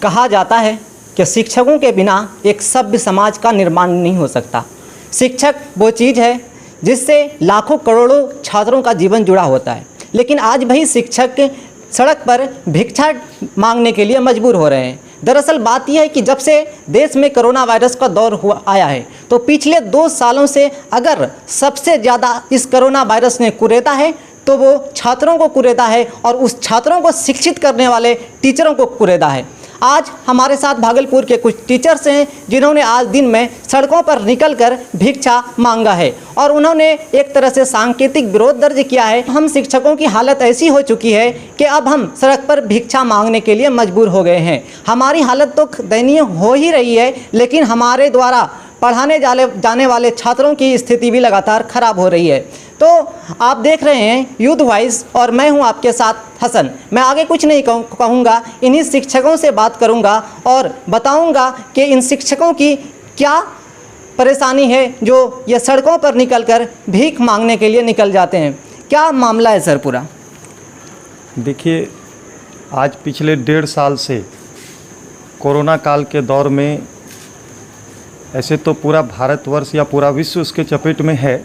कहा जाता है कि शिक्षकों के बिना एक सभ्य समाज का निर्माण नहीं हो सकता। शिक्षक वो चीज़ है जिससे लाखों करोड़ों छात्रों का जीवन जुड़ा होता है, लेकिन आज वही शिक्षक सड़क पर भिक्षा मांगने के लिए मजबूर हो रहे हैं। दरअसल बात यह है कि जब से देश में कोरोना वायरस का दौर आया है, तो पिछले 2 सालों से अगर सबसे ज़्यादा इस कोरोना वायरस ने कुरेदा है तो वो छात्रों को कुरेदा है, और उस छात्रों को शिक्षित करने वाले टीचरों को कुरेदा है। आज हमारे साथ भागलपुर के कुछ टीचर्स हैं जिन्होंने आज दिन में सड़कों पर निकलकर भिक्षा मांगा है, और उन्होंने एक तरह से सांकेतिक विरोध दर्ज किया है। हम शिक्षकों की हालत ऐसी हो चुकी है कि अब हम सड़क पर भिक्षा मांगने के लिए मजबूर हो गए हैं। हमारी हालत तो दयनीय हो ही रही है, लेकिन हमारे द्वारा पढ़ाने जाने वाले छात्रों की स्थिति भी लगातार खराब हो रही है। तो आप देख रहे हैं यूथ वॉइस, और मैं हूं आपके साथ हसन। मैं आगे कुछ नहीं कहूँगा, इन्हीं शिक्षकों से बात करूँगा और बताऊँगा कि इन शिक्षकों की क्या परेशानी है जो ये सड़कों पर निकलकर भीख मांगने के लिए निकल जाते हैं। क्या मामला है सर पूरा? देखिए, आज पिछले 1.5 साल से कोरोना काल के दौर में, ऐसे तो पूरा भारतवर्ष या पूरा विश्व उसके चपेट में है,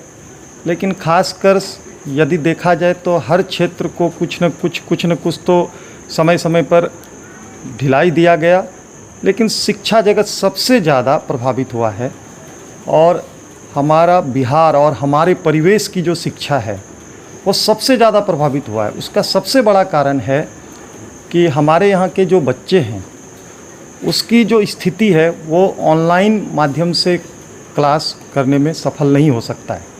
लेकिन खासकर यदि देखा जाए तो हर क्षेत्र को कुछ न कुछ तो समय समय पर ढिलाई दिया गया, लेकिन शिक्षा जगत सबसे ज़्यादा प्रभावित हुआ है। और हमारा बिहार और हमारे परिवेश की जो शिक्षा है वो सबसे ज़्यादा प्रभावित हुआ है। उसका सबसे बड़ा कारण है कि हमारे यहाँ के जो बच्चे हैं उसकी जो स्थिति है वो ऑनलाइन माध्यम से क्लास करने में सफल नहीं हो सकता है।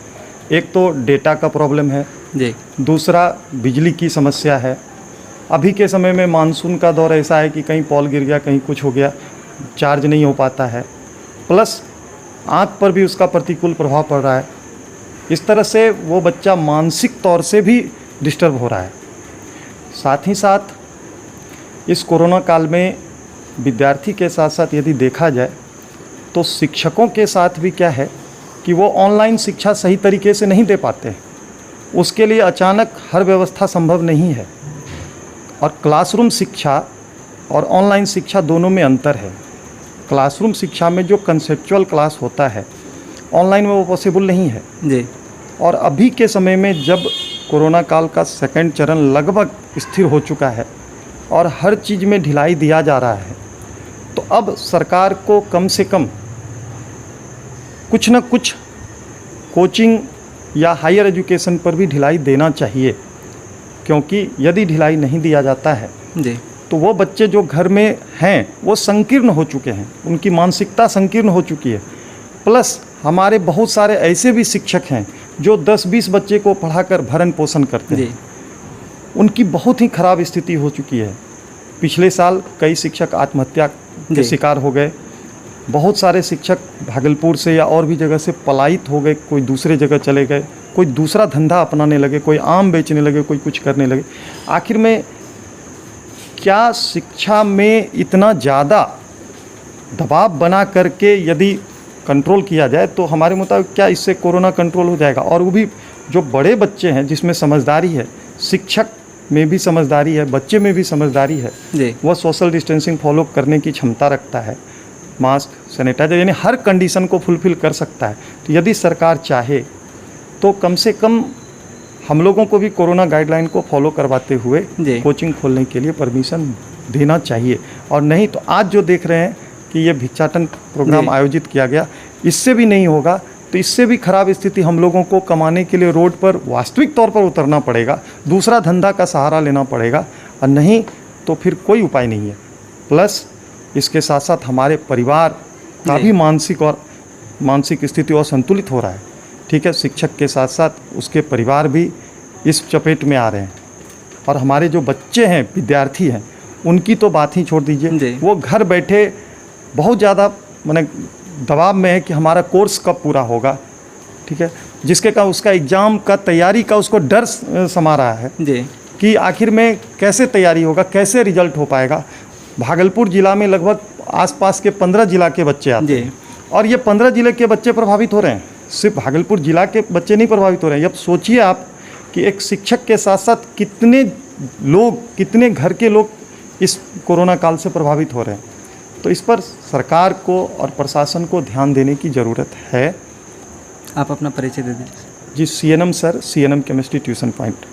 एक तो डेटा का प्रॉब्लम है जी, दूसरा बिजली की समस्या है। अभी के समय में मानसून का दौर ऐसा है कि कहीं पॉल गिर गया, कहीं कुछ हो गया, चार्ज नहीं हो पाता है, प्लस आँख पर भी उसका प्रतिकूल प्रभाव पड़ रहा है। इस तरह से वो बच्चा मानसिक तौर से भी डिस्टर्ब हो रहा है। साथ ही साथ इस कोरोना काल में विद्यार्थी के साथ साथ यदि देखा जाए तो शिक्षकों के साथ भी क्या है कि वो ऑनलाइन शिक्षा सही तरीके से नहीं दे पाते हैं। उसके लिए अचानक हर व्यवस्था संभव नहीं है, और क्लासरूम शिक्षा और ऑनलाइन शिक्षा दोनों में अंतर है। क्लासरूम शिक्षा में जो कंसेप्चुअल क्लास होता है, ऑनलाइन में वो पॉसिबल नहीं है जी। और अभी के समय में जब कोरोना काल का 2nd चरण लगभग स्थिर हो चुका है और हर चीज़ में ढिलाई दिया जा रहा है, तो अब सरकार को कम से कम कुछ न कुछ कोचिंग या हायर एजुकेशन पर भी ढिलाई देना चाहिए, क्योंकि यदि ढिलाई नहीं दिया जाता है जी तो वो बच्चे जो घर में हैं वो संकीर्ण हो चुके हैं, उनकी मानसिकता संकीर्ण हो चुकी है। प्लस हमारे बहुत सारे ऐसे भी शिक्षक हैं जो 10-20 बच्चे को पढ़ाकर भरण पोषण करते हैं, उनकी बहुत ही खराब स्थिति हो चुकी है। पिछले साल कई शिक्षक आत्महत्या के शिकार हो गए, बहुत सारे शिक्षक भागलपुर से या और भी जगह से पलायित हो गए, कोई दूसरे जगह चले गए, कोई दूसरा धंधा अपनाने लगे, कोई आम बेचने लगे, कोई कुछ करने लगे। आखिर में क्या शिक्षा में इतना ज़्यादा दबाव बना करके यदि कंट्रोल किया जाए तो हमारे मुताबिक क्या इससे कोरोना कंट्रोल हो जाएगा? और वो भी जो बड़े बच्चे हैं जिसमें समझदारी है, शिक्षक में भी समझदारी है, बच्चे में भी समझदारी है, वह सोशल डिस्टेंसिंग फॉलो करने की क्षमता रखता है, मास्क, सैनिटाइजर, यानी हर कंडीशन को फुलफ़िल कर सकता है। तो यदि सरकार चाहे तो कम से कम हम लोगों को भी कोरोना गाइडलाइन को फॉलो करवाते हुए कोचिंग खोलने के लिए परमिशन देना चाहिए। और नहीं तो आज जो देख रहे हैं कि ये भिक्षाटन प्रोग्राम आयोजित किया गया, इससे भी नहीं होगा तो इससे भी खराब स्थिति हम लोगों को कमाने के लिए रोड पर वास्तविक तौर पर उतरना पड़ेगा, दूसरा धंधा का सहारा लेना पड़ेगा, और नहीं तो फिर कोई उपाय नहीं है। प्लस इसके साथ साथ हमारे परिवार का भी मानसिक स्थिति और संतुलित हो रहा है। ठीक है, शिक्षक के साथ साथ उसके परिवार भी इस चपेट में आ रहे हैं, और हमारे जो बच्चे हैं, विद्यार्थी हैं, उनकी तो बात ही छोड़ दीजिए। वो घर बैठे बहुत ज़्यादा माने दबाव में है कि हमारा कोर्स कब पूरा होगा। ठीक है, जिसके का उसका एग्ज़ाम का तैयारी का उसको डर समा रहा है कि आखिर में कैसे तैयारी होगा, कैसे रिजल्ट हो पाएगा। भागलपुर ज़िला में लगभग आसपास के 15 जिला के बच्चे आते हैं, और ये 15 जिले के बच्चे प्रभावित हो रहे हैं। सिर्फ भागलपुर जिला के बच्चे नहीं प्रभावित हो रहे हैं। अब सोचिए आप कि एक शिक्षक के साथ साथ कितने लोग, कितने घर के लोग इस कोरोना काल से प्रभावित हो रहे हैं। तो इस पर सरकार को और प्रशासन को ध्यान देने की ज़रूरत है। आप अपना परिचय दे दीजिए। जी, CNM sir, CNM chemistry tuition point.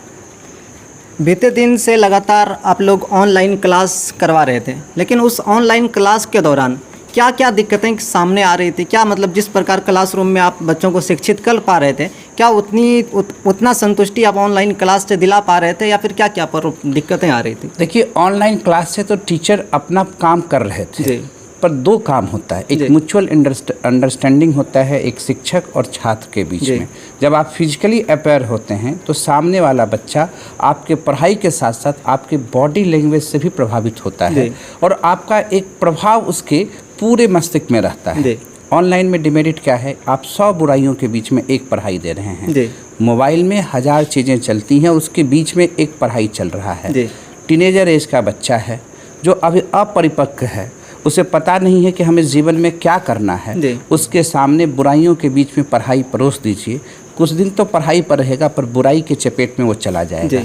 बीते दिन से लगातार आप लोग ऑनलाइन क्लास करवा रहे थे, लेकिन उस ऑनलाइन क्लास के दौरान क्या क्या दिक्कतें सामने आ रही थी? क्या मतलब जिस प्रकार क्लासरूम में आप बच्चों को शिक्षित कर पा रहे थे, क्या उतना संतुष्टि आप ऑनलाइन क्लास से दिला पा रहे थे, या फिर क्या क्या पर दिक्कतें आ रही थी? देखिए, ऑनलाइन क्लास से तो टीचर अपना काम कर रहे थे जी। पर दो काम होता है, एक म्यूचुअल अंडरस्टैंडिंग होता है एक शिक्षक और छात्र के बीच में। जब आप फिजिकली अपेयर होते हैं तो सामने वाला बच्चा आपके पढ़ाई के साथ साथ आपके बॉडी लैंग्वेज से भी प्रभावित होता है और आपका एक प्रभाव उसके पूरे मस्तिष्क में रहता है। ऑनलाइन में डिमेरिट क्या है? आप 100 बुराइयों के बीच में एक पढ़ाई दे रहे हैं। मोबाइल में 1000 चीज़ें चलती हैं, उसके बीच में एक पढ़ाई चल रहा है। टीनेजर एज का बच्चा है जो अभी अपरिपक्व है, उसे पता नहीं है कि हमें जीवन में क्या करना है। उसके सामने बुराइयों के बीच में पढ़ाई परोस दीजिए, कुछ दिन तो पढ़ाई पर रहेगा पर बुराई के चपेट में वो चला जाएगा।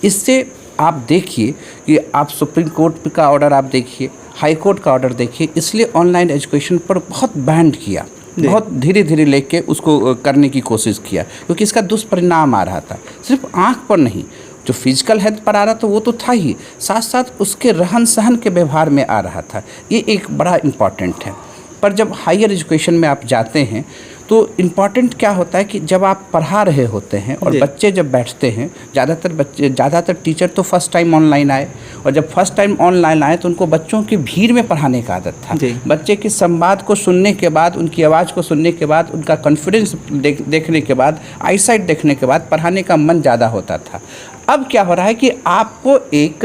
इससे आप देखिए कि आप सुप्रीम कोर्ट का ऑर्डर आप देखिए, हाई कोर्ट का ऑर्डर देखिए, इसलिए ऑनलाइन एजुकेशन पर बहुत बैंड किया, बहुत धीरे धीरे लेके उसको करने की कोशिश किया, क्योंकि इसका दुष्परिणाम आ रहा था। सिर्फ आँख पर नहीं, जो फिजिकल हेल्थ पर आ रहा था वो तो था ही, साथ साथ उसके रहन सहन के व्यवहार में आ रहा था। ये एक बड़ा इम्पॉर्टेंट है। पर जब हायर एजुकेशन में आप जाते हैं तो इम्पॉर्टेंट क्या होता है कि जब आप पढ़ा रहे होते हैं और बच्चे जब बैठते हैं, ज़्यादातर टीचर तो फर्स्ट टाइम ऑनलाइन आए, और जब फर्स्ट टाइम ऑनलाइन आए तो उनको बच्चों की भीड़ में पढ़ाने का आदत था। बच्चे के संवाद को सुनने के बाद, उनकी आवाज़ को सुनने के बाद, उनका कॉन्फिडेंस देखने के बाद, आईसाइट देखने के बाद पढ़ाने का मन ज़्यादा होता था। अब क्या हो रहा है कि आपको एक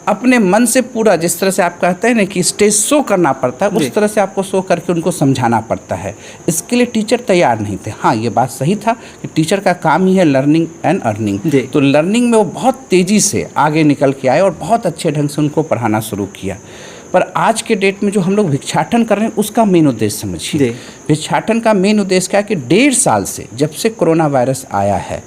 अपने मन से पूरा, जिस तरह से आप कहते हैं ना कि स्टेज शो करना पड़ता है, उस तरह से आपको शो करके उनको समझाना पड़ता है। इसके लिए टीचर तैयार नहीं थे। हाँ, ये बात सही था कि टीचर का काम ही है लर्निंग एंड अर्निंग, तो लर्निंग में वो बहुत तेज़ी से आगे निकल के आए और बहुत अच्छे ढंग से उनको पढ़ाना शुरू किया। पर आज के डेट में जो हम लोग भिक्षाटन कर रहे हैं उसका मेन उद्देश्य समझिए। भिक्षाटन का मेन उद्देश्य क्या है कि 1.5 साल से, जब से कोरोना वायरस आया है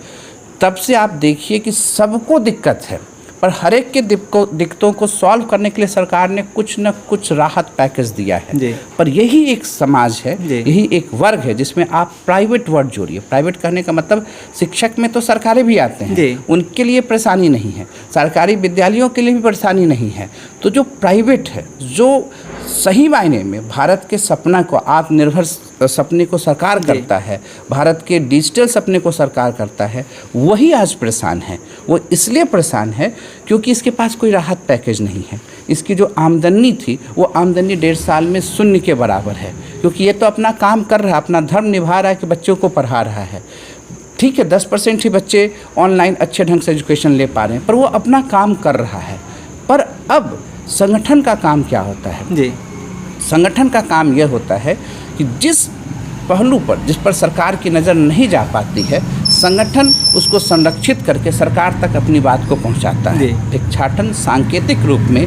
तब से आप देखिए कि सबको दिक्कत है, पर हर एक के दिक्कतों को सॉल्व करने के लिए सरकार ने कुछ न कुछ राहत पैकेज दिया है। पर यही एक समाज है, यही एक वर्ग है जिसमें आप प्राइवेट वर्ड जोड़िए। प्राइवेट कहने का मतलब शिक्षक में तो सरकारी भी आते हैं, उनके लिए परेशानी नहीं है, सरकारी विद्यालयों के लिए भी परेशानी नहीं है। तो जो प्राइवेट है, जो सही मायने में भारत के सपना को, आत्मनिर्भर सपने को सरकार करता है, भारत के डिजिटल सपने को सरकार करता है, वही आज परेशान है। वो इसलिए परेशान है क्योंकि इसके पास कोई राहत पैकेज नहीं है। इसकी जो आमदनी थी वो आमदनी 1.5 साल में शून्य के बराबर है, क्योंकि ये तो अपना काम कर रहा है, अपना धर्म निभा रहा है कि बच्चों को पढ़ा रहा है। ठीक है, 10% ही बच्चे ऑनलाइन अच्छे ढंग से एजुकेशन ले पा रहे हैं, पर वो अपना काम कर रहा है। पर अब संगठन का काम क्या होता है? संगठन का काम यह होता है कि जिस पहलू पर, जिस पर सरकार की नज़र नहीं जा पाती है, संगठन उसको संरक्षित करके सरकार तक अपनी बात को पहुंचाता है। भिक्षाटन सांकेतिक रूप में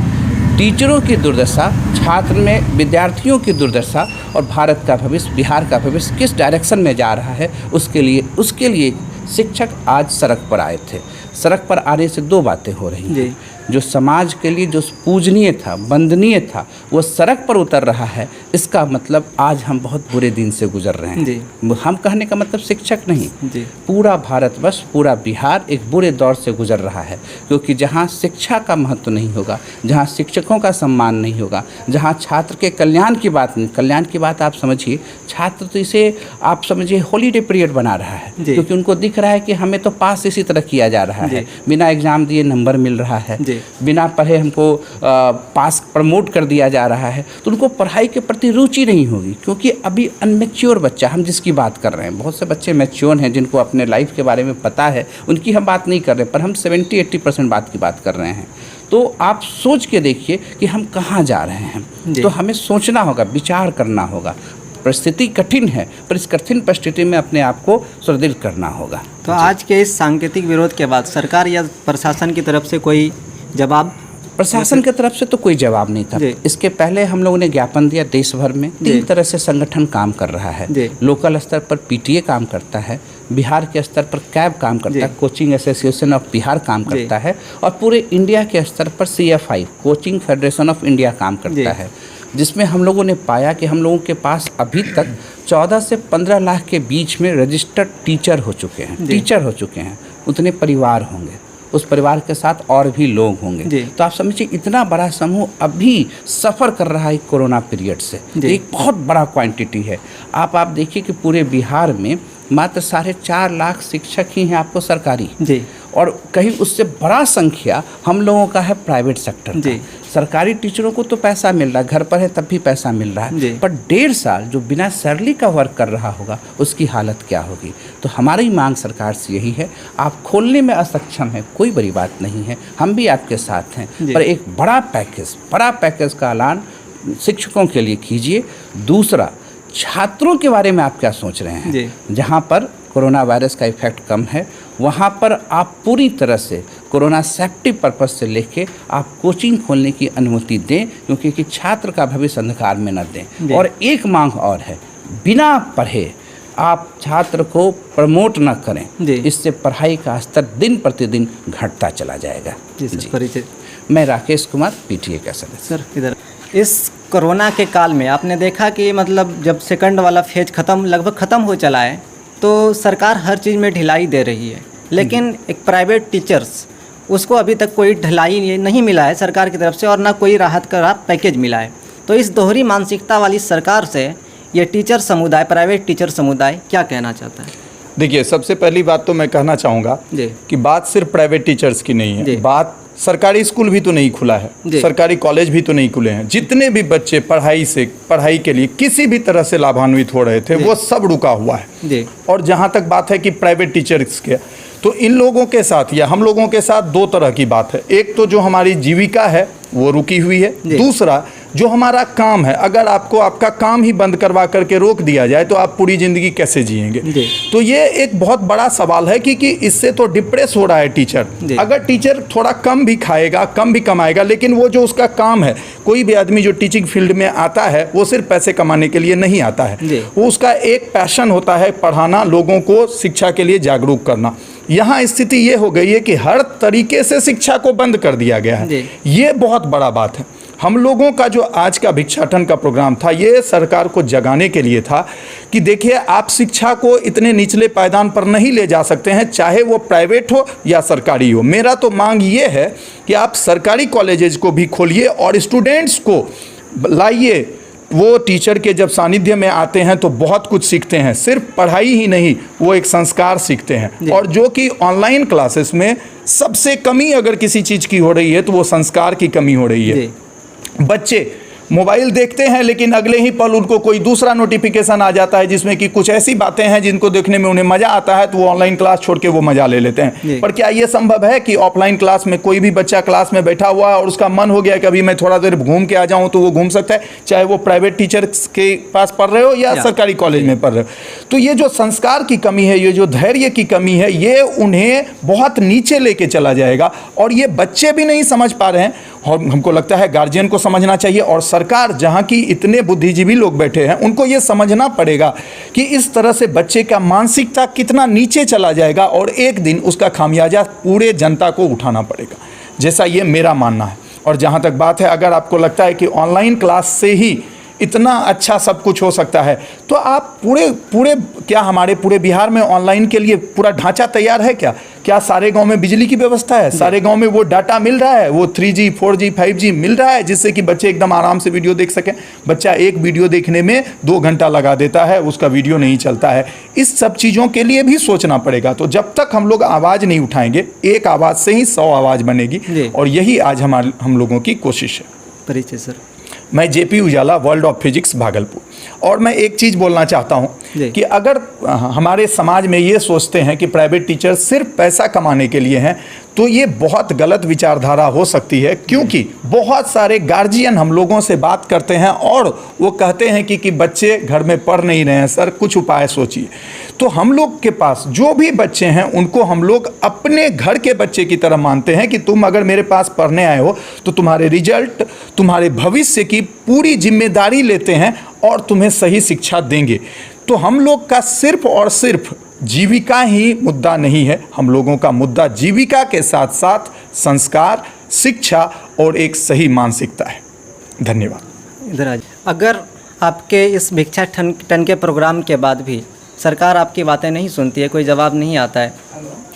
टीचरों की दुर्दशा, छात्र में विद्यार्थियों की दुर्दशा और भारत का भविष्य, बिहार का भविष्य किस डायरेक्शन में जा रहा है, उसके लिए शिक्षक आज सड़क पर आए थे। सड़क पर आने से दो बातें हो रही हैं। जो समाज के लिए जो पूजनीय था, वंदनीय था, वो सड़क पर उतर रहा है। इसका मतलब आज हम बहुत बुरे दिन से गुजर रहे हैं। हम कहने का मतलब शिक्षक नहीं, पूरा भारतवर्ष, पूरा बिहार एक बुरे दौर से गुजर रहा है, क्योंकि जहाँ शिक्षा का महत्व नहीं होगा, जहाँ शिक्षकों का सम्मान नहीं होगा, जहाँ छात्र के कल्याण की बात नहीं, कल्याण की बात आप समझिए, छात्र तो इसे आप समझिए हॉलीडे पीरियड बना रहा है, क्योंकि उनको दिख रहा है कि हमें तो पास इसी तरह किया जा रहा है, बिना एग्ज़ाम दिए नंबर मिल रहा है, बिना पढ़े हमको पास प्रमोट कर दिया जा रहा है। तो उनको पढ़ाई के प्रति रुचि नहीं होगी, क्योंकि अभी अनमेच्योर बच्चा, हम जिसकी बात कर रहे हैं, बहुत से बच्चे मैच्योर हैं जिनको अपने लाइफ के बारे में पता है, उनकी हम बात नहीं कर रहे, पर हम 70-80% बात कर रहे हैं। तो आप सोच के देखिए कि हम कहाँ जा रहे हैं। तो हमें सोचना होगा, विचार करना होगा। परिस्थिति कठिन है, पर इस कठिन परिस्थिति में अपने आप को सुदृढ़ करना होगा। तो आज के इस सांकेतिक विरोध के बाद सरकार या प्रशासन की तरफ से कोई जवाब प्रशासन की तरफ से तो कोई जवाब नहीं था। इसके पहले हम लोगों ने ज्ञापन दिया देश भर में, 3 तरह से संगठन काम कर रहा है। लोकल स्तर पर पीटीए काम करता है, बिहार के स्तर पर कैब काम करता है, कोचिंग एसोसिएशन ऑफ बिहार काम करता है, और पूरे इंडिया के स्तर पर CFI coaching federation of India काम करता है, जिसमें हम लोगों ने पाया कि हम लोगों के पास अभी तक 14 से 15 लाख के बीच में रजिस्टर्ड टीचर हो चुके हैं। उतने परिवार होंगे, उस परिवार के साथ और भी लोग होंगे। तो आप समझिए इतना बड़ा समूह अभी सफ़र कर रहा है कोरोना पीरियड से, एक बहुत बड़ा क्वांटिटी है। आप देखिए कि पूरे बिहार में मात्र 4.5 लाख शिक्षक ही हैं आपको सरकारी, और कहीं उससे बड़ा संख्या हम लोगों का है प्राइवेट सेक्टर का। सरकारी टीचरों को तो पैसा मिल रहा है, घर पर है तब भी पैसा मिल रहा है, पर 1.5 साल जो बिना सैलरी का वर्क कर रहा होगा उसकी हालत क्या होगी। तो हमारी मांग सरकार से यही है, आप खोलने में असक्षम हैं, कोई बड़ी बात नहीं है, हम भी आपके साथ हैं, पर एक बड़ा पैकेज का ऐलान शिक्षकों के लिए कीजिए। दूसरा, छात्रों के बारे में आप क्या सोच रहे हैं? जहाँ पर कोरोना वायरस का इफेक्ट कम है वहाँ पर आप पूरी तरह से कोरोना सेफ्टी पर्पस से लेके आप कोचिंग खोलने की अनुमति दें, क्योंकि छात्र का भविष्य अंधकार में न दें। और एक मांग और है, बिना पढ़े आप छात्र को प्रमोट न करें, इससे पढ़ाई का स्तर दिन प्रतिदिन घटता चला जाएगा। परिचय, मैं राकेश कुमार, PTA का सदस्य। सर इधर इस कोरोना के काल में आपने देखा कि मतलब जब सेकंड वाला फेज लगभग ख़त्म हो चला है, तो सरकार हर चीज़ में ढिलाई दे रही है, लेकिन एक प्राइवेट टीचर्स उसको अभी तक कोई ढिलाई नहीं मिला है सरकार की तरफ से, और ना कोई राहत का पैकेज मिला है। तो इस दोहरी मानसिकता वाली सरकार से ये टीचर समुदाय, प्राइवेट टीचर समुदाय क्या कहना चाहता है? देखिए, सबसे पहली बात तो मैं कहना चाहूँगा कि बात सिर्फ प्राइवेट टीचर्स की नहीं है, बात सरकारी स्कूल भी तो नहीं खुला है, सरकारी कॉलेज भी तो नहीं खुले हैं। जितने भी बच्चे पढ़ाई के लिए किसी भी तरह से लाभान्वित हो रहे थे वो सब रुका हुआ है। और जहाँ तक बात है कि प्राइवेट टीचर्स के, तो इन लोगों के साथ या हम लोगों के साथ 2 तरह की बात है। एक तो जो हमारी जीविका है वो रुकी हुई है, दूसरा जो हमारा काम है, अगर आपको आपका काम ही बंद करवा करके रोक दिया जाए तो आप पूरी ज़िंदगी कैसे जिएंगे? तो ये एक बहुत बड़ा सवाल है कि इससे तो डिप्रेस हो रहा है टीचर। अगर टीचर थोड़ा कम भी खाएगा, कम भी कमाएगा, लेकिन वो जो उसका काम है, कोई भी आदमी जो टीचिंग फील्ड में आता है वो सिर्फ पैसे कमाने के लिए नहीं आता है, वो उसका एक पैशन होता है पढ़ाना, लोगों को शिक्षा के लिए जागरूक करना। यहाँ स्थिति ये हो गई है कि हर तरीके से शिक्षा को बंद कर दिया गया है। ये बहुत बड़ा बात है। हम लोगों का जो आज का भिक्षाटन का प्रोग्राम था, ये सरकार को जगाने के लिए था कि देखिए, आप शिक्षा को इतने निचले पायदान पर नहीं ले जा सकते हैं, चाहे वो प्राइवेट हो या सरकारी हो। मेरा तो मांग ये है कि आप सरकारी कॉलेजेस को भी खोलिए और स्टूडेंट्स को लाइए। वो टीचर के जब सानिध्य में आते हैं तो बहुत कुछ सीखते हैं, सिर्फ पढ़ाई ही नहीं, वो एक संस्कार सीखते हैं। और जो कि ऑनलाइन क्लासेस में सबसे कमी अगर किसी चीज़ की हो रही है तो वो संस्कार की कमी हो रही है। बच्चे मोबाइल देखते हैं लेकिन अगले ही पल उनको कोई दूसरा नोटिफिकेशन आ जाता है जिसमें कि कुछ ऐसी बातें हैं जिनको देखने में उन्हें मज़ा आता है, तो वो ऑनलाइन क्लास छोड़ के वो मज़ा ले लेते हैं। पर क्या ये संभव है कि ऑफलाइन क्लास में कोई भी बच्चा क्लास में बैठा हुआ है और उसका मन हो गया कि अभी मैं थोड़ा देर घूम के आ जाऊँ, तो वो घूम सकता है, चाहे वो प्राइवेट टीचर के पास पढ़ रहे हो या सरकारी कॉलेज में पढ़ रहे हो? तो ये जो संस्कार की कमी है, ये जो धैर्य की कमी है, ये उन्हें बहुत नीचे लेके चला जाएगा। और ये बच्चे भी नहीं समझ पा रहे हैं, और हमको लगता है गार्जियन को समझना चाहिए, और सरकार जहाँ की इतने बुद्धिजीवी लोग बैठे हैं उनको ये समझना पड़ेगा कि इस तरह से बच्चे का मानसिकता कितना नीचे चला जाएगा और एक दिन उसका खामियाजा पूरे जनता को उठाना पड़ेगा, जैसा ये मेरा मानना है। और जहाँ तक बात है, अगर आपको लगता है कि ऑनलाइन क्लास से ही इतना अच्छा सब कुछ हो सकता है, तो आप पूरे क्या हमारे पूरे बिहार में ऑनलाइन के लिए पूरा ढांचा तैयार है क्या सारे गांव में बिजली की व्यवस्था है? सारे गांव में वो डाटा मिल रहा है, वो 3G 4G 5G मिल रहा है, जिससे कि बच्चे एकदम आराम से वीडियो देख सकें? बच्चा एक वीडियो देखने में 2 घंटा लगा देता है, उसका वीडियो नहीं चलता है। इस सब चीज़ों के लिए भी सोचना पड़ेगा। तो जब तक हम लोग आवाज़ नहीं उठाएंगे, एक आवाज़ से ही 100 आवाज़ बनेगी, और यही आज हम लोगों की कोशिश है। परिचय सर, मैं JP Ujala, world of physics, Bhagalpur. और मैं एक चीज़ बोलना चाहता हूँ कि अगर हमारे समाज में ये सोचते हैं कि प्राइवेट टीचर सिर्फ पैसा कमाने के लिए हैं, तो ये बहुत गलत विचारधारा हो सकती है, क्योंकि बहुत सारे गार्जियन हम लोगों से बात करते हैं और वो कहते हैं कि बच्चे घर में पढ़ नहीं रहे हैं सर, कुछ उपाय सोचिए। तो हम लोग के पास जो भी बच्चे हैं उनको हम लोग अपने घर के बच्चे की तरह मानते हैं कि तुम अगर मेरे पास पढ़ने आए हो तो तुम्हारे रिजल्ट, तुम्हारे भविष्य की पूरी जिम्मेदारी लेते हैं और तुम्हें सही शिक्षा देंगे। तो हम लोग का सिर्फ और सिर्फ जीविका ही मुद्दा नहीं है, हम लोगों का मुद्दा जीविका के साथ साथ संस्कार, शिक्षा और एक सही मानसिकता है। धन्यवाद। इधर आज अगर आपके इस भिक्षा टन के प्रोग्राम के बाद भी सरकार आपकी बातें नहीं सुनती है, कोई जवाब नहीं आता है,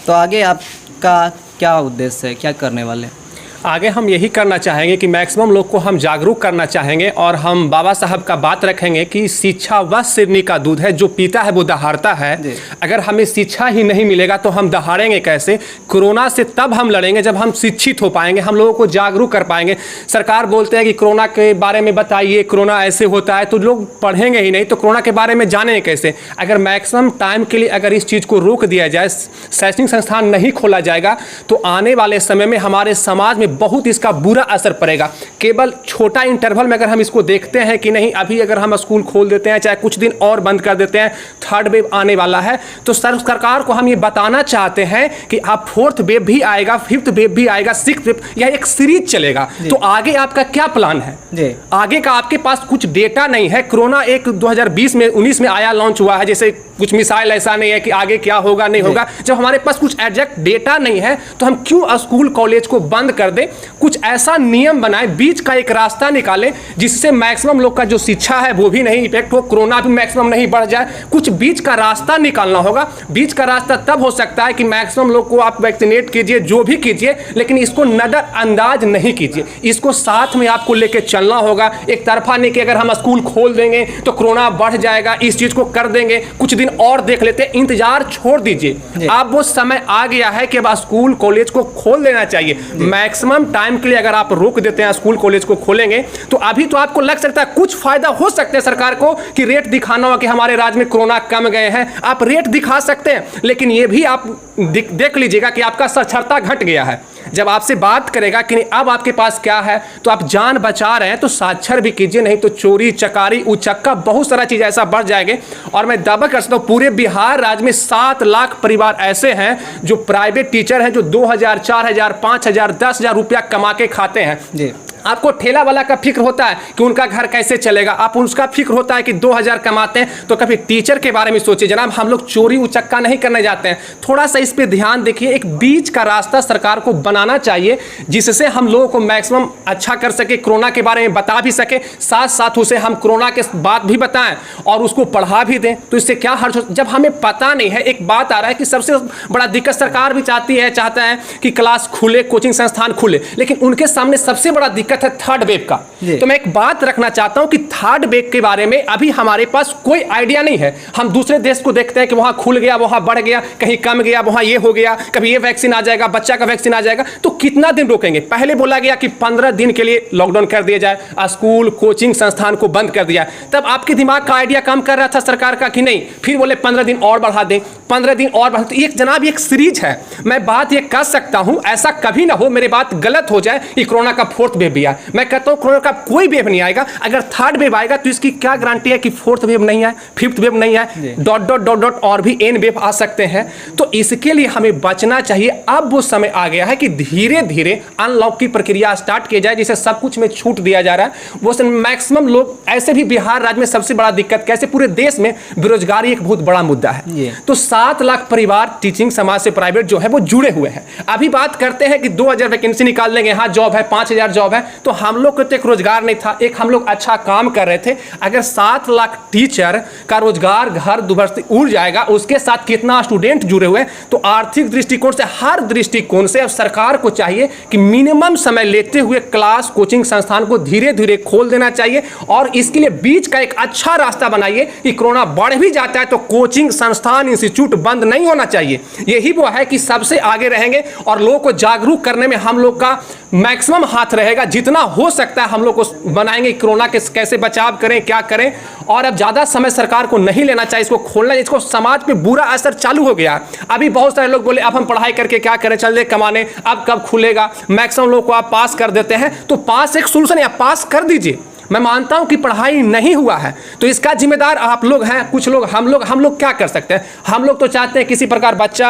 तो आगे आपका क्या उद्देश्य है, क्या करने वाले हैं? आगे हम यही करना चाहेंगे कि मैक्सिमम लोग को हम जागरूक करना चाहेंगे और हम बाबा साहब का बात रखेंगे कि शिक्षा वह सिरनी का दूध है, जो पीता है वो दहाड़ता है। अगर हमें शिक्षा ही नहीं मिलेगा तो हम दहाड़ेंगे कैसे? कोरोना से तब हम लड़ेंगे जब हम शिक्षित हो पाएंगे, हम लोगों को जागरूक कर पाएंगे। सरकार बोलते हैं कि कोरोना के बारे में बताइए, कोरोना ऐसे होता है, तो लोग पढ़ेंगे ही नहीं, तो कोरोना के बारे में जानेंगे कैसे? अगर मैक्सिमम टाइम के लिए अगर इस चीज़ को रोक दिया जाए, शैक्षणिक संस्थान नहीं खोला जाएगा, तो आने वाले समय में हमारे समाज में बहुत इसका बुरा असर पड़ेगा। केवल छोटा इंटरवल में अगर हम इसको देखते हैं कि नहीं, अभी अगर हम स्कूल खोल देते हैं, चाहे कुछ दिन और बंद कर देते हैं, थर्ड वेव आने वाला है, तो सरकार को हम ये बताना चाहते हैं कि आप फोर्थ वेव भी आएगा, फिफ्थ वेव भी आएगा, सिक्स्थ वेव, यह एक सीरीज चलेगा। तो आगे आपका क्या प्लान है? आगे का आपके पास कुछ डेटा नहीं है। कोरोना एक 2020 में 19 में आया, लॉन्च हुआ है, जैसे कुछ मिसाइल ऐसा नहीं है कि आगे क्या होगा नहीं होगा। जब हमारे पास कुछ एग्जैक्ट डेटा नहीं है तो हम क्यों स्कूल कॉलेज को बंद कर दें? कुछ ऐसा नियम बनाए, बीच का एक रास्ता निकालें जिससे मैक्सिमम लोग का जो शिक्षा है वो भी नहीं इफेक्ट हो, कोरोना भी मैक्सिमम नहीं बढ़ जाए। कुछ बीच का रास्ता निकालना होगा। बीच का रास्ता तब हो सकता है कि मैक्सिमम लोग को आप वैक्सीनेट कीजिए, जो भी कीजिए, लेकिन इसको नजरअंदाज नहीं कीजिए। इसको साथ में आपको लेके चलना होगा। एक तरफा नहीं कि अगर हम स्कूल खोल देंगे तो कोरोना बढ़ जाएगा, इस चीज को कर देंगे, कुछ दिन और देख लेते हैं, इंतजार छोड़ दीजिए। अब वो समय आ गया है कि अब स्कूल कॉलेज को खोल देना चाहिए। मैक्सिमम टाइम के लिए अगर आप रोक देते हैं, स्कूल कॉलेज को खोलेंगे, तो अभी तो आपको लग सकता है कुछ फायदा हो सकते हैं सरकार को कि रेट दिखाना हो कि हमारे राज्य में कोरोना कम गए हैं, आप रेट दिखा सकते हैं, लेकिन ये भी आप देख लीजिएगा कि आपका साक्षरता घट गया है। जब आपसे बात करेगा कि नहीं अब आपके पास क्या है, तो आप जान बचा रहे हैं तो साक्षर भी कीजिए, नहीं तो चोरी चकारी उचक्का बहुत सारा चीज ऐसा बढ़ जाएंगे। और मैं दावा कर सकता हूँ पूरे बिहार राज्य में 7 लाख परिवार ऐसे हैं जो प्राइवेट टीचर हैं, जो 2000, 4000, 5000, 10,000 रुपया कमा के खाते हैं। जी, आपको ठेला वाला का फिक्र होता है कि उनका घर कैसे चलेगा, आप उसका फिक्र होता है कि 2000 कमाते हैं, तो कभी टीचर के बारे में सोचिए। जनाब, हम लोग चोरी उचक्का नहीं करने जाते हैं, थोड़ा सा इस पे ध्यान देखिए। एक बीच का रास्ता सरकार को बनाना चाहिए जिससे हम लोगों को मैक्सिमम अच्छा कर सके, कोरोना के बारे में बता भी सके, साथ साथ उसे हम कोरोना के बात भी बताएं और उसको पढ़ा भी दें। तो इससे क्या हर्ज? जब हमें पता नहीं है, एक बात आ रहा है कि सबसे बड़ा दिक्कत सरकार भी चाहता है कि क्लास खुले, कोचिंग संस्थान खुले, लेकिन उनके सामने सबसे बड़ा दिक्कत है थर्ड वेव का। तो मैं एक बात रखना चाहता हूं कि थर्ड वेव के बारे में अभी हमारे पास कोई आइडिया नहीं है। हम दूसरे देश को देखते हैं कि वहां खुल गया, वहां बढ़ गया, कहीं कम गया, वहां ये हो गया, कभी ये वैक्सीन आ जाएगा, बच्चा का वैक्सीन आ जाएगा, तो कितना दिन रोकेंगे? पहले बोला गया कि 15 दिन के लिए लॉकडाउन कर दिया जाए, स्कूल कोचिंग संस्थान को बंद कर दिया। तब आपके दिमाग का आइडिया काम कर रहा था सरकार का कि नहीं, फिर बोले 15 दिन और बढ़ा दें, 15 दिन और बढ़ा। तो एक जनाब एक सीरीज है। मैं बात ये कर सकता हूं, ऐसा कभी ना हो मेरी बात गलत हो जाए कि कोरोना का फोर्थ वेव भी आए। मैं कहता हूं कोरोना का कोई वेव नहीं आएगा। अगर थर्ड वेव आएगा तो इसकी क्या गारंटी है कि फोर्थ वेव नहीं आए, फिफ्थ वेव नहीं आए, डॉट डॉट डॉट डॉट और भी एन वेव आ सकते हैं। तो इसके लिए हमें बचना चाहिए। अब वो समय आ गया है कि धीरे धीरे अनलॉक की प्रक्रिया स्टार्ट की जाए, जिसे सब कुछ में छूट दिया जा रहा है। वो मैक्सिमम लोग, ऐसे भी बिहार राज्य में सबसे बड़ा दिक्कत कैसे, पूरे देश में बेरोजगारी एक बहुत बड़ा मुद्दा है। तो 7 लाख परिवार टीचिंग समाज से प्राइवेट जो है वो जुड़े हुए हैं। अभी बात करते हैं कि 2000 वैकेंसी निकाल देंगे, हाँ जॉब है, 5000 जॉब है, तो हम लोग को तो एक रोजगार नहीं था, एक हम लोग अच्छा काम कर रहे थे। अगर 7 लाख टीचर का रोजगार घर दुभर उड़ जाएगा, उसके साथ कितना स्टूडेंट जुड़े हुए, तो आर्थिक दृष्टिकोण से, हर दृष्टिकोण से सरकार को चाहिए कि मिनिमम समय लेते हुए क्लास कोचिंग संस्थान को धीरे धीरे खोल देना चाहिए। और इसके लिए बीच का एक अच्छा रास्ता बनाइए कि कोरोना बढ़ भी जाता है तो कोचिंग संस्थान इंस्टीट्यूट बंद नहीं होना चाहिए। यही वो है कि सबसे आगे रहेंगे और लोगों को जागरूक करने में हम लोग का मैक्सिमम हाथ रहेगा। जितना हो सकता है हम लोग को बनाएंगे, कोरोना के कैसे बचाव करें, क्या करें। और अब ज़्यादा समय सरकार को नहीं लेना चाहिए, इसको खोलना, इसको समाज पे बुरा असर चालू हो गया। अभी बहुत सारे लोग बोले अब हम पढ़ाई करके क्या करें, चल दे कमाने, अब कब खुलेगा। मैक्सिमम लोग को आप पास कर देते हैं, तो पास एक सोल्यूशन है, आप पास कर दीजिए। मैं मानता हूं कि पढ़ाई नहीं हुआ है तो इसका जिम्मेदार आप लोग हैं, कुछ लोग, हम लोग क्या कर सकते हैं। हम लोग तो चाहते हैं किसी प्रकार बच्चा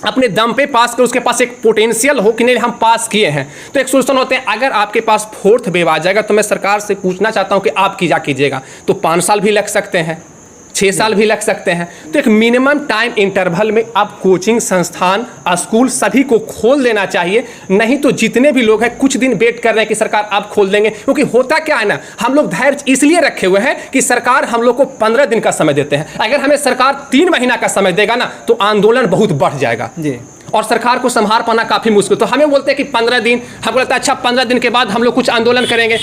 अपने दम पे पास कर, उसके पास एक पोटेंशियल हो कि नहीं हम पास किए हैं, तो एक सोल्यूशन होते हैं। अगर आपके पास 4th वेव आ जाएगा तो मैं सरकार से पूछना चाहता हूं कि आप क्या कीजिएगा। तो 5 साल भी लग सकते हैं, 6 साल भी लग सकते हैं। तो एक मिनिमम टाइम इंटरवल में आप कोचिंग संस्थान, स्कूल सभी को खोल देना चाहिए। नहीं तो जितने भी लोग हैं कुछ दिन वेट कर रहे हैं कि सरकार आप खोल देंगे, क्योंकि होता क्या है ना, हम लोग धैर्य इसलिए रखे हुए हैं कि सरकार हम लोग को 15 दिन का समय देते हैं। अगर हमें सरकार 3 महीना का समय देगा ना तो आंदोलन बहुत बढ़ जाएगा जी, और सरकार को संभाल पाना काफ़ी मुश्किल। तो हमें बोलते हैं कि 15 दिन, हमको लगता है अच्छा 15 दिन के बाद हम लोग कुछ आंदोलन करेंगे,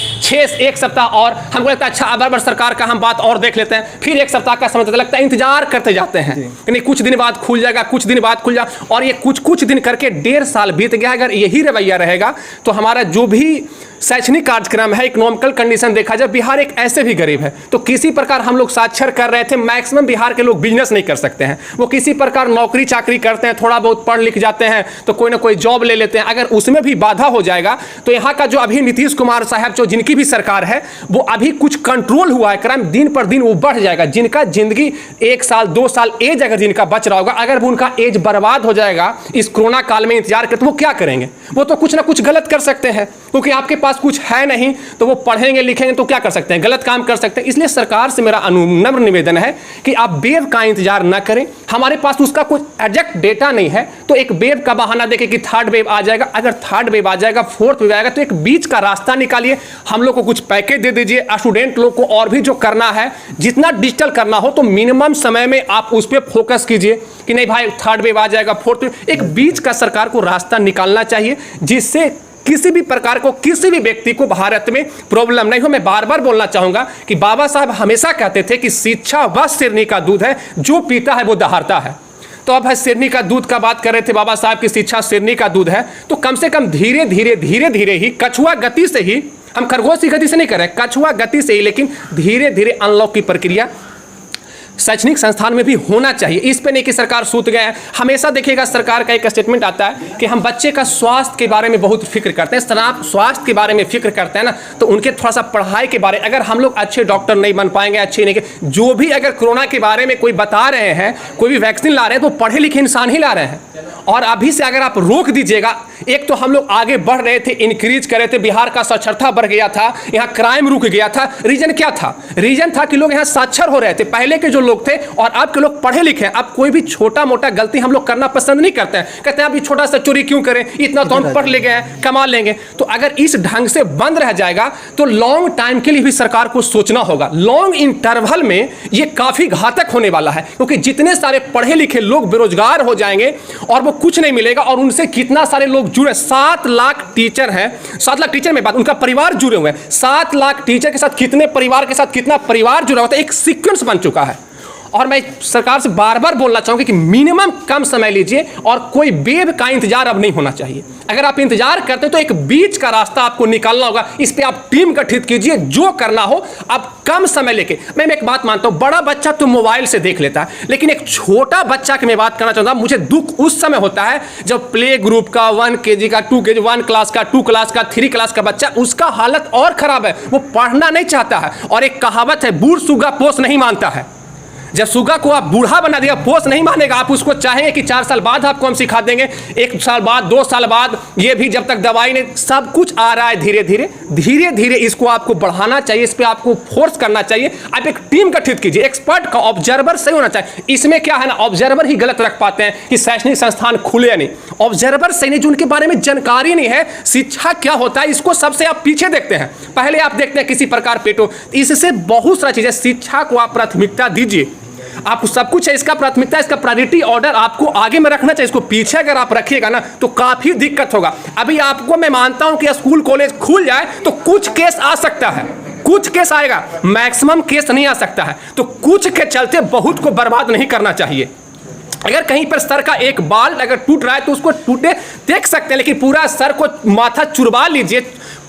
1 सप्ताह और, हमको लगता है अच्छा अब सरकार का हम बात और देख लेते हैं, फिर 1 सप्ताह का समय देता लगता है, इंतजार करते जाते हैं कि नहीं कुछ दिन बाद खुल जाएगा, कुछ दिन बाद खुल जाए, और ये कुछ दिन करके 1.5 साल बीत गया। अगर यही रवैया रहेगा तो हमारा जो भी शैक्षणिक कार्यक्रम है, इकोनॉमिकल कंडीशन देखा जाए, बिहार एक ऐसे भी गरीब है। तो किसी प्रकार हम लोग साक्षर कर रहे थे, मैक्सिमम बिहार के लोग बिजनेस नहीं कर सकते हैं, वो किसी प्रकार नौकरी चाकरी करते हैं, थोड़ा बहुत पढ़ लिख जाते हैं तो कोई ना कोई जॉब ले लेते हैं। अगर उसमें भी बाधा हो जाएगा तो यहाँ का जो अभी नीतीश कुमार साहब जो जिनकी भी सरकार है वो अभी कुछ कंट्रोल हुआ है, क्राइम दिन पर दिन वो बढ़ जाएगा। जिनका जिंदगी 1 साल 2 साल एज अगर जिनका बच रहा होगा, अगर वो उनका एज बर्बाद हो जाएगा इस कोरोना काल में इंतजार करते, वो क्या करेंगे? वो तो कुछ ना कुछ गलत कर सकते हैं, क्योंकि आपके पास कुछ है नहीं तो वो पढ़ेंगे लिखेंगे तो क्या कर सकते हैं, गलत काम कर सकते हैं। इसलिए सरकार से मेरा नम्र निवेदन है कि आप वेव का इंतजार न करें। हमारे पास उसका कोई एग्जैक्ट डेटा नहीं है तो एक वेव का बहाना देके कि 3rd वेव आ जाएगा। अगर 3rd वेव आ जाएगा, 4th वेव आएगा तो एक बीच का रास्ता निकालिए। हम लोग को कुछ पैकेज दे दीजिए, स्टूडेंट लोग को और भी जो करना है, जितना डिजिटल करना हो तो मिनिमम समय में आप उस पर फोकस कीजिए कि नहीं भाई 3rd वेव आ जाएगा, 4th वेव, एक बीच का सरकार को रास्ता निकालना चाहिए जिससे किसी भी प्रकार को, किसी भी व्यक्ति को भारत में प्रॉब्लम नहीं हो। मैं बार बार बोलना चाहूंगा कि बाबा साहब हमेशा कहते थे कि शिक्षा वह सिरनी का दूध है, जो पीता है वो दहाड़ता है। तो अब सिरनी का दूध का बात कर रहे थे बाबा साहब की, शिक्षा सिरनी का दूध है, तो कम से कम धीरे धीरे ही, कछुआ गति से ही, हम खरगोश की गति से नहीं कर रहे, कछुआ गति से ही, लेकिन धीरे धीरे अनलॉक की प्रक्रिया शैक्षणिक संस्थान में भी होना चाहिए। इस पे नहीं कि सरकार सूत गए हैं। हमेशा देखिएगा सरकार का एक स्टेटमेंट आता है कि हम बच्चे का स्वास्थ्य के बारे में बहुत फिक्र करते हैं। आप स्वास्थ्य के बारे में फिक्र करते हैं ना तो उनके थोड़ा सा पढ़ाई के बारे, अगर हम लोग अच्छे डॉक्टर नहीं बन पाएंगे, अच्छे नहीं, जो भी अगर कोरोना के बारे में कोई बता रहे हैं, कोई भी वैक्सीन ला रहे हैं तो पढ़े लिखे इंसान ही ला रहे हैं। और अभी से अगर आप रोक दीजिएगा, एक तो हम लोग आगे बढ़ रहे थे, इंक्रीज कर रहे थे, बिहार का साक्षरता बढ़ गया था, यहाँ क्राइम रुक गया था। रीजन क्या था? रीजन था कि लोग यहाँ साक्षर हो रहे थे, पहले के जो लोग थे और अब के लोग पढ़े लिखे हैं। अब कोई भी छोटा मोटा गलती हम लोग करना पसंद नहीं करते हैं, कहते हैं अभी छोटा सा चोरी क्यों करें, इतना तो हम पढ़ ले गए हैं, कमा लेंगे। तो अगर इस ढंग से बंद रह जाएगा तो लॉन्ग टाइम के लिए भी सरकार को सोचना होगा। लॉन्ग इंटरवल में ये काफी घातक होने वाला है, क्योंकि जितने सारे पढ़े लिखे लोग बेरोजगार हो जाएंगे और वो कुछ नहीं मिलेगा, और उनसे कितना सारे लोग जुड़े, 7 लाख टीचर हैं, 7 लाख टीचर में बात, उनका परिवार जुड़े हुए हैं, 7 लाख टीचर के साथ कितने परिवार के साथ कितना परिवार जुड़ा होता है, एक सीक्वेंस बन चुका है। और मैं सरकार से बार बार बोलना चाहूंगा कि मिनिमम कम समय लीजिए और कोई वेव का इंतजार अब नहीं होना चाहिए। अगर आप इंतजार करते हैं तो एक बीच का रास्ता आपको निकालना होगा। इस पे आप टीम गठित कीजिए, जो करना हो आप कम समय लेके। मैं एक बात मानता हूं, बड़ा बच्चा तो मोबाइल से देख लेता है, लेकिन एक छोटा बच्चा की मैं बात करना चाहता हूं, मुझे दुख उस समय होता है जब प्ले ग्रुप का 1 kg का 2 kg 1 क्लास का 2 क्लास का 3 क्लास का बच्चा, उसका हालत और खराब है, वो पढ़ना नहीं चाहता है। और एक कहावत है, बूढ़ सुगा पोस नहीं मानता है। जब सुगा को आप बूढ़ा बना दिया, पोस नहीं मानेगा। आप उसको चाहेंगे कि 4 साल बाद आपको हम सिखा देंगे, 1 साल बाद, 2 साल बाद, ये भी जब तक दवाई नहीं, सब कुछ आ रहा है धीरे धीरे इसको आपको बढ़ाना चाहिए, इस पर आपको फोर्स करना चाहिए। आप एक टीम गठित कीजिए, एक्सपर्ट का, ऑब्जर्वर सही होना चाहिए। इसमें क्या है ना, ऑब्जर्वर ही गलत रख पाते हैं कि शैक्षणिक संस्थान खुले नहीं। ऑब्जर्वर सही नहीं, जो उनके बारे में जानकारी नहीं है, शिक्षा क्या होता है इसको सबसे आप पीछे देखते हैं। पहले आप देखते हैं किसी प्रकार पेटो, इससे बहुत सारी चीजें, शिक्षा को आप प्राथमिकता दीजिए। आपको सब कुछ है, इसका प्राथमिकता, इसका प्रायोरिटी ऑर्डर आपको आगे में रखना चाहिए। इसको पीछे अगर आप रखिएगा ना तो काफी दिक्कत होगा। अभी आपको मैं मानता हूं कि स्कूल कॉलेज खुल जाए तो कुछ केस आ सकता है, कुछ केस आएगा, मैक्सिमम केस नहीं आ सकता है। तो कुछ के चलते बहुत को बर्बाद नहीं करना चाहिए। अगर कहीं पर सर का एक बाल अगर टूट रहा है तो उसको टूटे देख सकते हैं, लेकिन पूरा सर को माथा चुरवा लीजिए,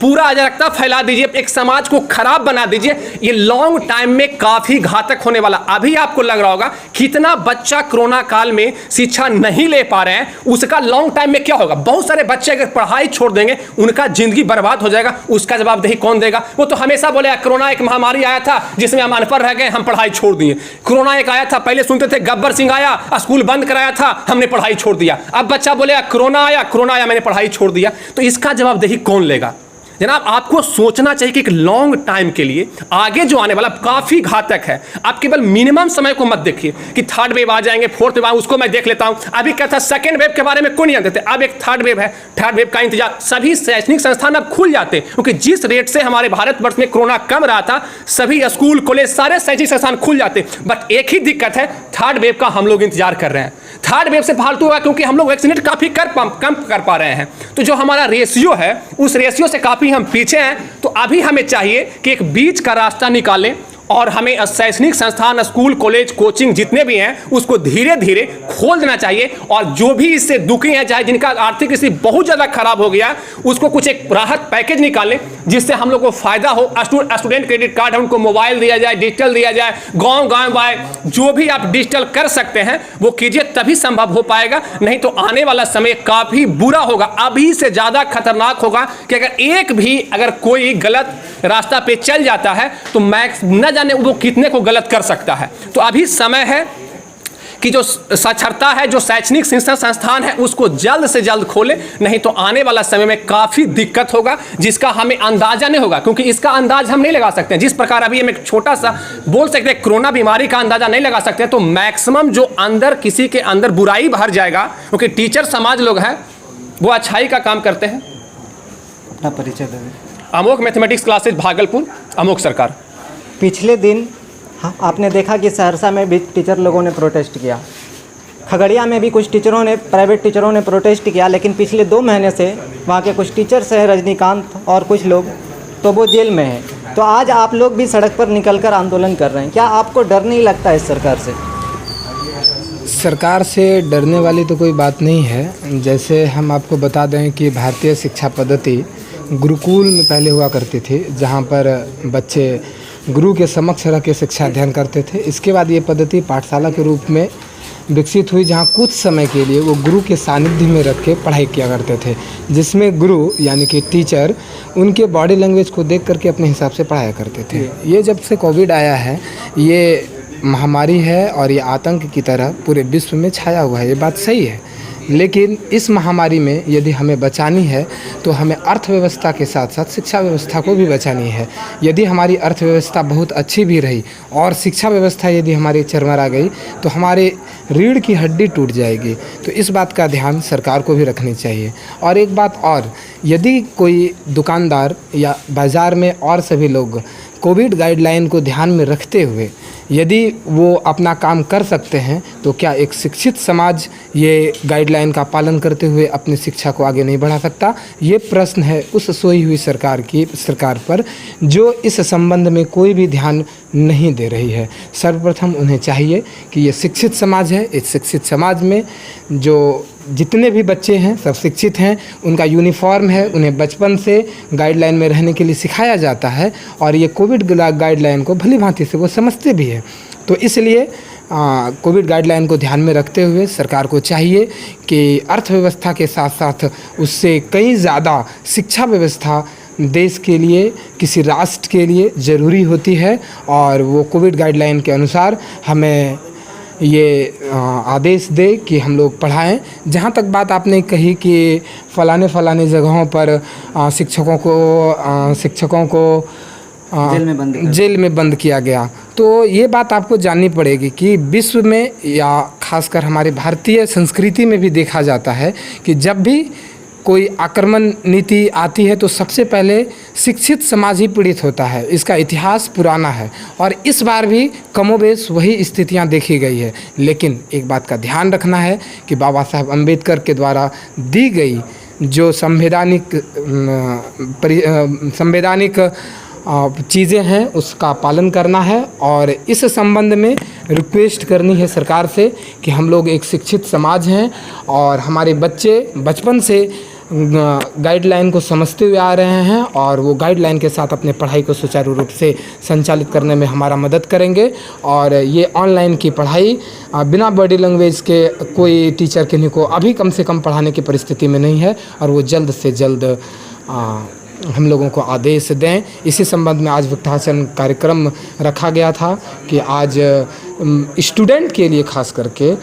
पूरा अराजकता फैला दीजिए, एक समाज को खराब बना दीजिए, ये लॉन्ग टाइम में काफी घातक होने वाला। अभी आपको लग रहा होगा कितना बच्चा कोरोना काल में शिक्षा नहीं ले पा रहे हैं, उसका लॉन्ग टाइम में क्या होगा। बहुत सारे बच्चे अगर पढ़ाई छोड़ देंगे उनका जिंदगी बर्बाद हो जाएगा, उसका जवाबदेही कौन देगा। वो तो हमेशा बोले कोरोना एक महामारी आया था जिसमें हम अनपढ़ रह गए, हम पढ़ाई छोड़ दिए। कोरोना एक आया था, पहले सुनते थे गब्बर सिंह आया, स्कूल बंद कराया था, हमने पढ़ाई छोड़ दिया। अब बच्चा बोले कोरोना आया मैंने पढ़ाई छोड़ दिया, तो इसका जवाबदेही कौन लेगा। जनाब आपको सोचना चाहिए कि एक लॉन्ग टाइम के लिए आगे जो आने वाला काफी घातक है। आप केवल मिनिमम समय को मत देखिए कि थर्ड वेव आ जाएंगे, फोर्थ वेव उसको मैं देख लेता हूं। अभी क्या था, सेकंड वेव के बारे में कोई नहीं जानते थे, अब एक थर्ड वेव है, थर्ड वेव का इंतजार। सभी शैक्षणिक संस्थान अब खुल जाते हैं, क्योंकि जिस रेट से हमारे भारतवर्ष में कोरोना कम रहा था, सभी स्कूल कॉलेज सारे शैक्षणिक संस्थान खुल जाते। बट एक ही दिक्कत है, थर्ड वेव का हम लोग इंतजार कर रहे हैं। थर्ड वेव से फालतू हुआ क्योंकि हम लोग वैक्सीनेट काफी कम कर पा रहे हैं, तो जो हमारा रेशियो है उस रेशियो से काफी हम पीछे हैं। तो अभी हमें चाहिए कि एक बीच का रास्ता निकालें और हमें शैक्षणिक संस्थान, स्कूल, कॉलेज, कोचिंग जितने भी हैं उसको धीरे धीरे खोल देना चाहिए। और जो भी इससे दुखी हैं, चाहे जिनका आर्थिक स्थिति बहुत ज़्यादा खराब हो गया, उसको कुछ एक राहत पैकेज निकालें जिससे हम लोग को फायदा हो। स्टूडेंट क्रेडिट कार्ड है, उनको मोबाइल दिया जाए, डिजिटल दिया जाए, गाँव बाय जो भी आप डिजिटल कर सकते हैं वो कीजिए, तभी संभव हो पाएगा। नहीं तो आने वाला समय काफ़ी बुरा होगा, अभी से ज़्यादा खतरनाक होगा कि अगर कोई गलत रास्ता पे चल जाता है तो मैक्स न जाने वो कितने को गलत कर सकता है। तो अभी समय है कि जो साक्षरता है, जो शैक्षणिक शिक्षण संस्थान है, उसको जल्द से जल्द खोले, नहीं तो आने वाला समय में काफ़ी दिक्कत होगा जिसका हमें अंदाजा नहीं होगा। क्योंकि इसका अंदाज हम नहीं लगा सकते हैं, जिस प्रकार अभी हम एक छोटा सा बोल सकते हैं कोरोना बीमारी का अंदाजा नहीं लगा सकते, तो मैक्सिमम जो अंदर किसी के अंदर बुराई भर जाएगा, क्योंकि टीचर समाज लोग हैं वो अच्छाई का काम करते हैं। अपना परिचय दें। Amok mathematics classes Bhagalpur, Amok सरकार। पिछले दिन आपने देखा कि सहरसा में भी टीचर लोगों ने प्रोटेस्ट किया, खगड़िया में भी कुछ टीचरों ने, प्राइवेट टीचरों ने प्रोटेस्ट किया, लेकिन पिछले 2 महीने से वहाँ के कुछ टीचर्स हैं, रजनीकांत और कुछ लोग, तो वो जेल में हैं। तो आज आप लोग भी सड़क पर निकलकर आंदोलन कर रहे हैं, क्या आपको डर नहीं लगता इस सरकार से? सरकार से डरने वाली तो कोई बात नहीं है। जैसे हम आपको बता दें कि भारतीय शिक्षा पद्धति गुरुकुल में पहले हुआ करती थी, जहाँ पर बच्चे गुरु के समक्ष रह के शिक्षा अध्ययन करते थे। इसके बाद ये पद्धति पाठशाला के रूप में विकसित हुई, जहाँ कुछ समय के लिए वो गुरु के सानिध्य में रख के पढ़ाई किया करते थे, जिसमें गुरु यानी कि टीचर उनके बॉडी लैंग्वेज को देख करके अपने हिसाब से पढ़ाया करते थे। ये जब से कोविड आया है, ये महामारी है और ये आतंक की तरह पूरे विश्व में छाया हुआ है, ये बात सही है। लेकिन इस महामारी में यदि हमें बचानी है तो हमें अर्थव्यवस्था के साथ साथ शिक्षा व्यवस्था को भी बचानी है। यदि हमारी अर्थव्यवस्था बहुत अच्छी भी रही और शिक्षा व्यवस्था यदि हमारी चरमरा गई तो हमारे रीढ़ की हड्डी टूट जाएगी। तो इस बात का ध्यान सरकार को भी रखनी चाहिए। और एक बात और, यदि कोई दुकानदार या बाज़ार में और सभी लोग कोविड गाइडलाइन को ध्यान में रखते हुए यदि वो अपना काम कर सकते हैं, तो क्या एक शिक्षित समाज ये गाइडलाइन का पालन करते हुए अपनी शिक्षा को आगे नहीं बढ़ा सकता? ये प्रश्न है उस सोई हुई सरकार पर, जो इस संबंध में कोई भी ध्यान नहीं दे रही है। सर्वप्रथम उन्हें चाहिए कि ये शिक्षित समाज है, इस शिक्षित समाज में जो जितने भी बच्चे हैं सब शिक्षित हैं, उनका यूनिफॉर्म है, उन्हें बचपन से गाइडलाइन में रहने के लिए सिखाया जाता है और ये कोविड गाइडलाइन को भली भांति से वो समझते भी हैं। तो इसलिए कोविड गाइडलाइन को ध्यान में रखते हुए सरकार को चाहिए कि अर्थव्यवस्था के साथ साथ उससे कई ज़्यादा शिक्षा व्यवस्था देश के लिए, किसी राष्ट्र के लिए ज़रूरी होती है और वो कोविड गाइडलाइन के अनुसार हमें ये आदेश दे कि हम लोग पढ़ाएं। जहाँ तक बात आपने कही कि फलाने जगहों पर शिक्षकों को जेल में बंद किया गया, तो ये बात आपको जाननी पड़ेगी कि विश्व में या खासकर हमारे भारतीय संस्कृति में भी देखा जाता है कि जब भी कोई आक्रमण नीति आती है तो सबसे पहले शिक्षित समाज ही पीड़ित होता है। इसका इतिहास पुराना है और इस बार भी कमोबेश वही स्थितियां देखी गई है। लेकिन एक बात का ध्यान रखना है कि बाबा साहब अम्बेडकर के द्वारा दी गई जो संवैधानिक चीज़ें हैं उसका पालन करना है और इस संबंध में रिक्वेस्ट करनी है सरकार से कि हम लोग एक शिक्षित समाज हैं और हमारे बच्चे बचपन से गाइडलाइन को समझते हुए आ रहे हैं और वो गाइडलाइन के साथ अपने पढ़ाई को सुचारू रूप से संचालित करने में हमारा मदद करेंगे। और ये ऑनलाइन की पढ़ाई बिना बॉडी लैंग्वेज के कोई टीचर किन्हीं को अभी कम से कम पढ़ाने की परिस्थिति में नहीं है और वो जल्द से जल्द हम लोगों को आदेश दें। इसी संबंध में आज वृक्षारोपण कार्यक्रम रखा गया था कि आज स्टूडेंट के लिए खास करके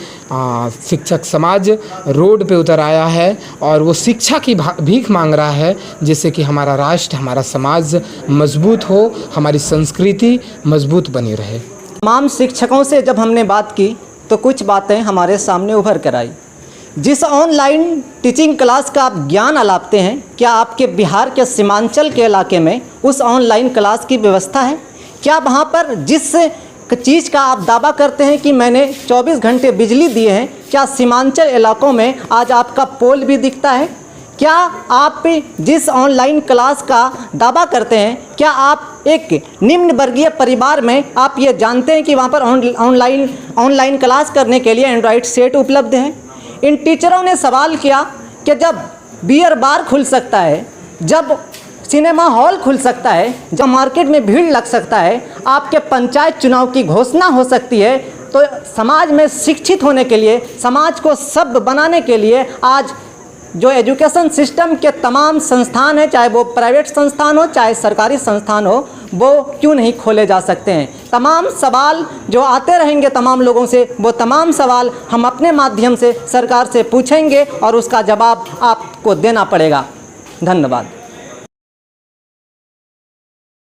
शिक्षक समाज रोड पे उतर आया है और वो शिक्षा की भीख मांग रहा है, जिससे कि हमारा राष्ट्र, हमारा समाज मजबूत हो, हमारी संस्कृति मजबूत बनी रहे। तमाम शिक्षकों से जब हमने बात की तो कुछ बातें हमारे सामने उभर कर आई। जिस ऑनलाइन टीचिंग क्लास का आप ज्ञान अलापते हैं, क्या आपके बिहार के सीमांचल के इलाके में उस ऑनलाइन क्लास की व्यवस्था है? क्या वहाँ पर जिस चीज़ का आप दावा करते हैं कि मैंने 24 घंटे बिजली दिए हैं, क्या सीमांचल इलाकों में आज आपका पोल भी दिखता है? क्या आप जिस ऑनलाइन क्लास का दावा करते हैं, क्या आप एक निम्न वर्गीय परिवार में आप ये जानते हैं कि वहाँ पर ऑनलाइन क्लास करने के लिए एंड्रॉयड सेट उपलब्ध है? इन टीचरों ने सवाल किया कि जब बियर बार खुल सकता है, जब सिनेमा हॉल खुल सकता है, जब मार्केट में भीड़ लग सकता है, आपके पंचायत चुनाव की घोषणा हो सकती है, तो समाज में शिक्षित होने के लिए, समाज को सभ्य बनाने के लिए आज जो एजुकेशन सिस्टम के तमाम संस्थान हैं, चाहे वो प्राइवेट संस्थान हो चाहे सरकारी संस्थान हो, वो क्यों नहीं खोले जा सकते हैं? तमाम सवाल जो आते रहेंगे तमाम लोगों से, वो तमाम सवाल हम अपने माध्यम से सरकार से पूछेंगे और उसका जवाब आपको देना पड़ेगा। धन्यवाद।